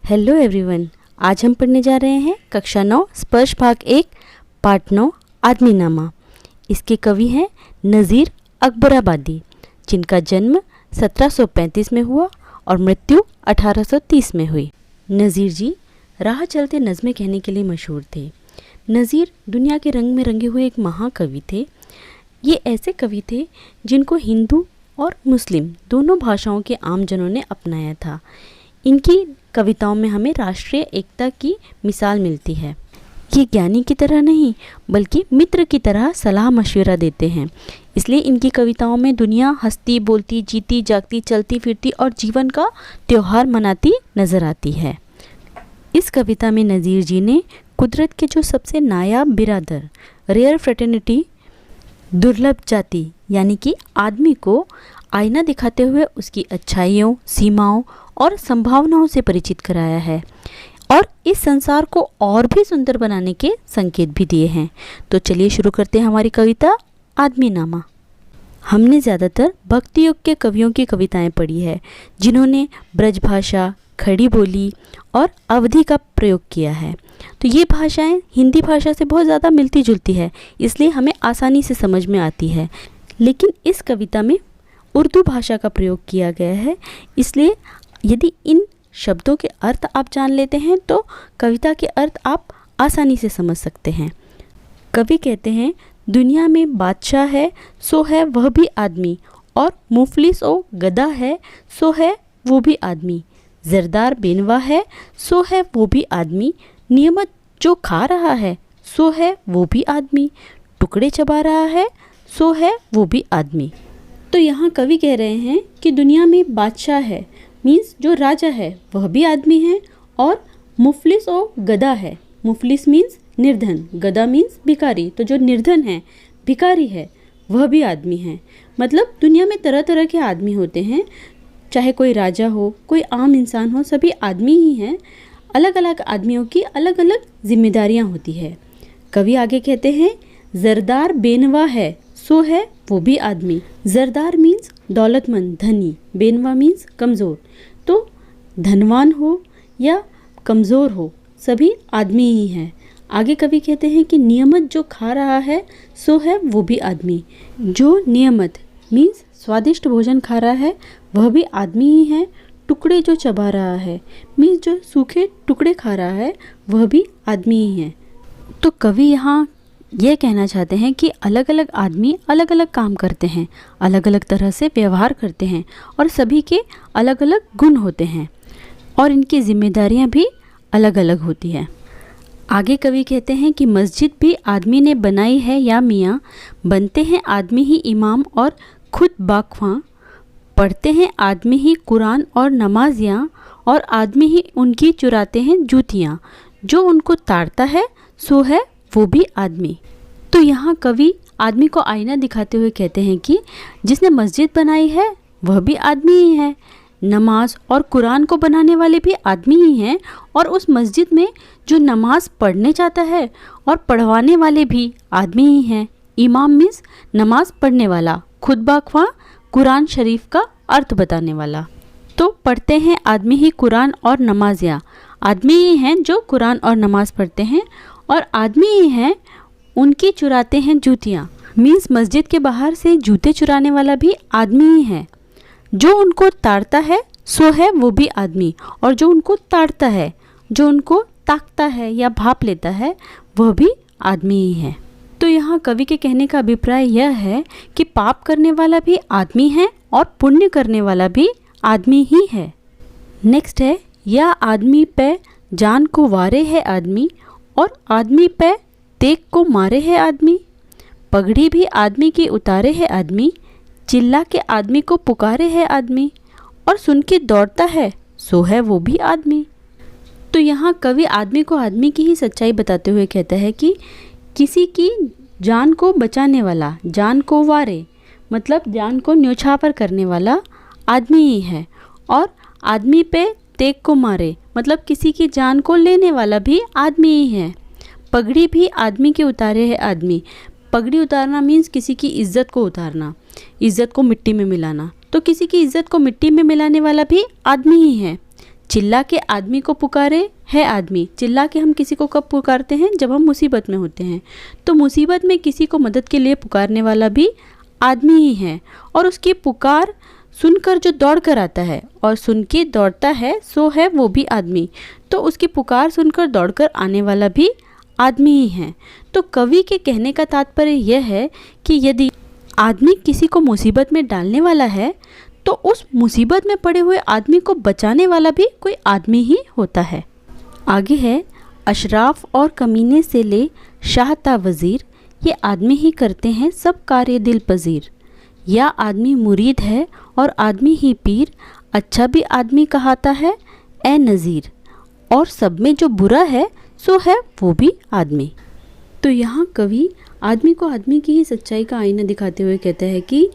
Hello everyone, आज हम पढ़ने जा रहे हैं कक्षा 9 स्पर्श भाग 1 पार्ट 9 आदमीनामा। इसके कवि हैं नज़ीर अकबराबादी, जिनका जन्म 1735 में हुआ और मृत्यु 1830 में हुई। नज़ीर जी राह चलते नज़्में कहने के लिए मशहूर थे। नज़ीर दुनिया के रंग में रंगे हुए एक महाकवि थे। ये ऐसे कवि थे जिनको हिंदू और मुस्लिम दोनों भाषाओं के आमजनों ने अपनाया था। इनकी कविताओं में हमें राष्ट्रीय एकता की मिसाल मिलती है। ये ज्ञानी की तरह नहीं बल्कि मित्र की तरह सलाह मशवरा देते हैं। इसलिए इनकी कविताओं में दुनिया हंसती बोलती जीती जागती चलती फिरती और जीवन का त्यौहार मनाती नज़र आती है। इस कविता में नज़ीर जी ने कुदरत के जो सबसे नायाब बिरादर रेयर फ्रेटर्निटी दुर्लभ जाति यानी कि आदमी को आईना दिखाते हुए उसकी अच्छाइयों सीमाओं और संभावनाओं से परिचित कराया है और इस संसार को और भी सुंदर बनाने के संकेत भी दिए हैं। तो चलिए शुरू करते हैं हमारी कविता आदमीनामा। हमने ज़्यादातर भक्ति युग के कवियों की कविताएं पढ़ी है जिन्होंने ब्रजभाषा, खड़ी बोली और अवधी का प्रयोग किया है। तो ये भाषाएं हिंदी भाषा से बहुत ज़्यादा मिलती जुलती है, इसलिए हमें आसानी से समझ में आती है। लेकिन इस कविता में उर्दू भाषा का प्रयोग किया गया है, इसलिए यदि इन शब्दों के अर्थ आप जान लेते हैं तो कविता के अर्थ आप आसानी से समझ सकते हैं। कवि कहते हैं, दुनिया में बादशाह है सो है वह भी आदमी, और मुफलिस ओ गधा है सो है वो भी आदमी। जरदार बेनवा है सो है वो भी आदमी। नियमत जो खा रहा है सो है वो भी आदमी। टुकड़े चबा रहा है सो है वो भी आदमी। तो यहाँ कवि कह रहे हैं कि दुनिया में बादशाह है मीन्स जो राजा है वह भी आदमी है, और मुफलिस और गधा है। मुफलिस मीन्स निर्धन, गधा मीन्स भिखारी। तो जो निर्धन है भिखारी है वह भी आदमी है। मतलब दुनिया में तरह तरह के आदमी होते हैं, चाहे कोई राजा हो कोई आम इंसान हो, सभी आदमी ही हैं। अलग अलग आदमियों की अलग अलग जिम्मेदारियां होती है। कवि आगे कहते हैं, जरदार बेनवा है सो है वो भी आदमी। जरदार मीन्स दौलतमंद धनी, बेनवा मीन्स कमज़ोर। तो धनवान हो या कमज़ोर हो सभी आदमी ही हैं। आगे कवि कहते हैं कि नियमत जो खा रहा है सो है वो भी आदमी। जो नियमत मीन्स स्वादिष्ट भोजन खा रहा है वह भी आदमी ही है। टुकड़े जो चबा रहा है मीन्स जो सूखे टुकड़े खा रहा है वह भी आदमी ही है। तो कवि यहाँ ये कहना चाहते हैं कि अलग अलग आदमी अलग अलग काम करते हैं, अलग अलग तरह से व्यवहार करते हैं और सभी के अलग अलग गुण होते हैं और इनकी जिम्मेदारियां भी अलग अलग होती है। आगे कवि कहते हैं कि मस्जिद भी आदमी ने बनाई है या मियाँ, बनते हैं आदमी ही इमाम और खुद बाख्वां। पढ़ते हैं आदमी ही कुरान और नमाजियाँ, और आदमी ही उनकी चुराते हैं जूतियाँ। जो उनको ताड़ता है सो है वो भी आदमी। तो यहाँ कवि आदमी को आईना दिखाते हुए कहते हैं कि जिसने मस्जिद बनाई है वह भी आदमी ही है। नमाज और कुरान को बनाने वाले भी आदमी ही हैं, और उस मस्जिद में जो नमाज पढ़ने जाता है और पढ़वाने वाले भी आदमी ही हैं। इमाम मीन्स नमाज पढ़ने वाला, खुद बाख्वा कुरान शरीफ का अर्थ बताने वाला। तो पढ़ते हैं आदमी ही कुरान और नमाजियाँ, आदमी ही हैं जो कुरान और नमाज पढ़ते हैं, और आदमी ही हैं उनकी चुराते हैं जूतियाँ। मीन्स मस्जिद के बाहर से जूते चुराने वाला भी आदमी ही है। जो उनको ताड़ता है सो है वो भी आदमी, और जो उनको ताड़ता है, जो उनको ताकता है या भाप लेता है वह भी आदमी ही है। तो यहाँ कवि के कहने का अभिप्राय यह है कि पाप करने वाला भी आदमी है और पुण्य करने वाला भी आदमी ही है। नेक्स्ट है, या आदमी पे जान को वारे है आदमी, और आदमी पे तेग को मारे है आदमी। पगड़ी भी आदमी की उतारे है आदमी, चिल्ला के आदमी को पुकारे है आदमी, और सुन के दौड़ता है सो है वो भी आदमी। तो यहाँ कवि आदमी को आदमी की ही सच्चाई बताते हुए कहता है कि किसी की जान को बचाने वाला, जान को वारे मतलब जान को न्योछावर करने वाला आदमी ही है, और आदमी पे तेग को मारे मतलब किसी की जान को लेने वाला भी आदमी ही है। पगड़ी भी आदमी के उतारे है आदमी। पगड़ी उतारना मीन्स किसी की इज्जत को उतारना, इज्जत को मिट्टी में मिलाना। तो किसी की इज्जत को मिट्टी में मिलाने वाला भी आदमी ही है। चिल्ला के आदमी को पुकारे है आदमी। चिल्ला के हम किसी को कब पुकारते हैं? जब हम मुसीबत में होते हैं। तो मुसीबत में किसी को मदद के लिए पुकारने वाला भी आदमी ही है। और उसकी पुकार सुनकर जो दौड़ कर आता है और सुन के दौड़ता है सो है वो भी आदमी। तो उसकी पुकार सुनकर दौड़कर आने वाला भी आदमी ही है। तो कवि के कहने का तात्पर्य यह है कि यदि आदमी किसी को मुसीबत में डालने वाला है तो उस मुसीबत में पड़े हुए आदमी को बचाने वाला भी कोई आदमी ही होता है। आगे है, अशराफ और कमीने से ले शाह ता वज़ीर, ये आदमी ही करते हैं सब कार्य दिल पजीर। या आदमी मुरीद है और आदमी ही पीर, अच्छा भी आदमी कहाता है ए नज़ीर। और सब में जो बुरा है सो है वो भी आदमी। तो यहाँ कवि आदमी को आदमी की ही सच्चाई का आईना दिखाते हुए कहता है कि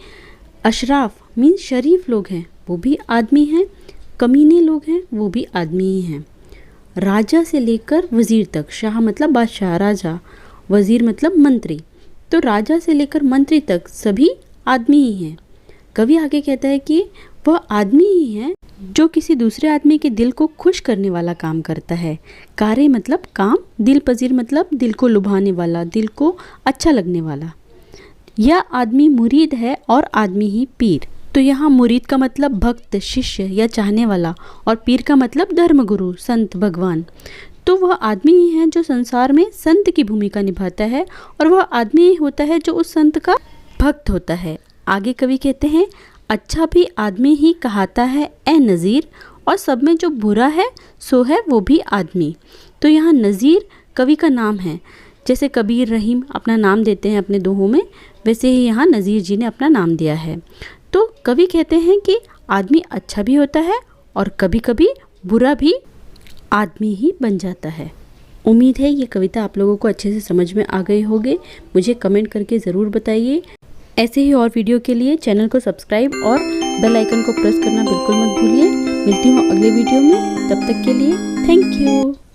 अशराफ मीन्स शरीफ लोग हैं वो भी आदमी हैं, कमीने लोग हैं वो भी आदमी ही हैं। राजा से लेकर वज़ीर तक, शाह मतलब बादशाह, राजा, वज़ीर मतलब मंत्री, तो राजा से लेकर मंत्री तक सभी आदमी ही हैं। कवि आगे कहता है कि वह आदमी ही है जो किसी दूसरे आदमी के दिल को खुश करने वाला काम करता है। कार्य मतलब काम, दिल पजीर मतलब दिल को लुभाने वाला, दिल को अच्छा लगने वाला। यह आदमी मुरीद है और आदमी ही पीर। तो यहाँ मुरीद का मतलब भक्त, शिष्य या चाहने वाला, और पीर का मतलब धर्मगुरु, संत, भगवान। तो वह आदमी ही है जो संसार में संत की भूमिका निभाता है और वह आदमी ही होता है जो उस संत का भक्त होता है। आगे कवि कहते हैं, अच्छा भी आदमी ही कहाता है ए नज़ीर, और सब में जो बुरा है सो है वो भी आदमी। तो यहाँ नज़ीर कवि का नाम है। जैसे कबीर, रहीम अपना नाम देते हैं अपने दोहों में, वैसे ही यहाँ नज़ीर जी ने अपना नाम दिया है। तो कवि कहते हैं कि आदमी अच्छा भी होता है और कभी कभी बुरा भी आदमी ही बन जाता है। उम्मीद है ये कविता आप लोगों को अच्छे से समझ में आ गई होगी। मुझे कमेंट करके ज़रूर बताइए। ऐसे ही और वीडियो के लिए चैनल को सब्सक्राइब और बेल आइकन को प्रेस करना बिल्कुल मत भूलिए। मिलती हूँ अगले वीडियो में, तब तक के लिए थैंक यू।